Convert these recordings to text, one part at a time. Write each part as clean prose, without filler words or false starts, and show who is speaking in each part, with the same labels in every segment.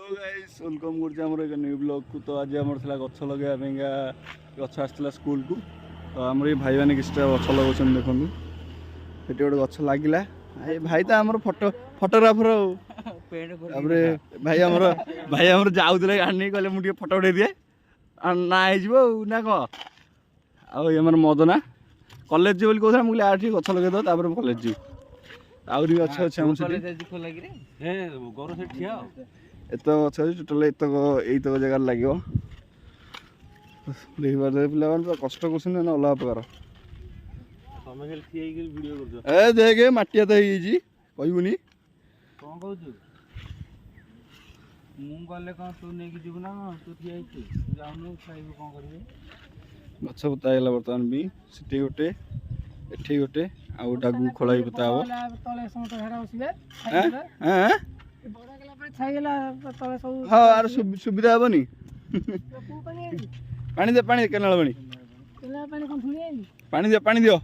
Speaker 1: Guys welcome करछे हमर एक न्यू ब्लॉग को। तो आज हमर थला गछ लगेया पेंगा गछ आस्थिला स्कूल को। तो हमर ए भाई माने किछटा गछ लगोछन देखंतु सेटी गोटे गछ लागिला। ए भाई त हमर फोटोग्राफर हमरे भाई हमर जाउतले गाडी कहले मु फोटो उठे दिए ना आइ जिवो ना को आ हमर मदना कॉलेज जे बोली कहथरा मु आ ठीक गछ लगे दो तापर कॉलेज जी आउरी गछ अछि हम सेटी
Speaker 2: कॉलेज जी खोला रे हे गरो से ठिया
Speaker 1: एत गछ अछि टोटल एतक जगह लागियो देखि बार पिला पूरा कष्ट करछन ना अला प्रकार
Speaker 2: तमे खेल ठिया के वीडियो करजो
Speaker 1: ए देखे माटिया त हेई जी कहबुनी
Speaker 2: कोन कहू मु गले कोन तू नै कि जीव ना तू ठिया छि जाउनु खाइबो कोन करबे
Speaker 1: गछ बुता गेला बर्तमान भी सिटी गोटे एठी गोटे आ डागु खोलाई बताओ
Speaker 3: तले समत हेरा उसिबे
Speaker 1: हैं हैं
Speaker 3: बड़ा गेला पर छाई गेला तले सब
Speaker 1: हां आर सुविधा हेबनी
Speaker 3: पू पानी आइली
Speaker 1: पानी दे पानी केनाल पानी
Speaker 3: केला पानी कोन थुनी आइली
Speaker 1: पानी दियो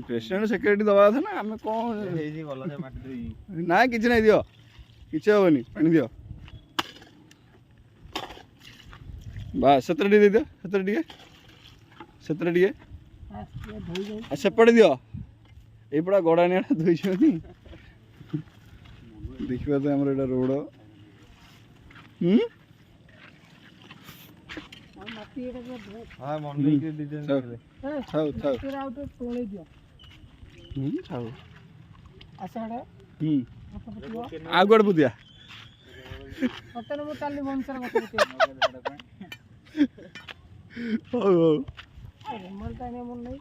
Speaker 1: प्रेसिडेंट सेक्रेटरी दबा था ना हमें कौन
Speaker 2: हे जी गला से माटी देई
Speaker 1: ना किछ नै दियो किछ होबनी पानी दियो बस सतरडी दे दियो सतरडी
Speaker 3: धोई जाई
Speaker 1: आ सेपट दियो ए पड़ा गड़ानिया धोई छनी देखिबा तो हमर एटा रोड
Speaker 3: माटी एटा धो
Speaker 2: हां मंडी के डिजाइन करे
Speaker 1: थाउ
Speaker 3: तेरा आउट तोले दियो
Speaker 1: थाउ
Speaker 3: आसाडे
Speaker 1: आगड़ बुदिया
Speaker 3: पतन मु चाली वंशर मत
Speaker 1: हो
Speaker 3: मन ताने मन नहीं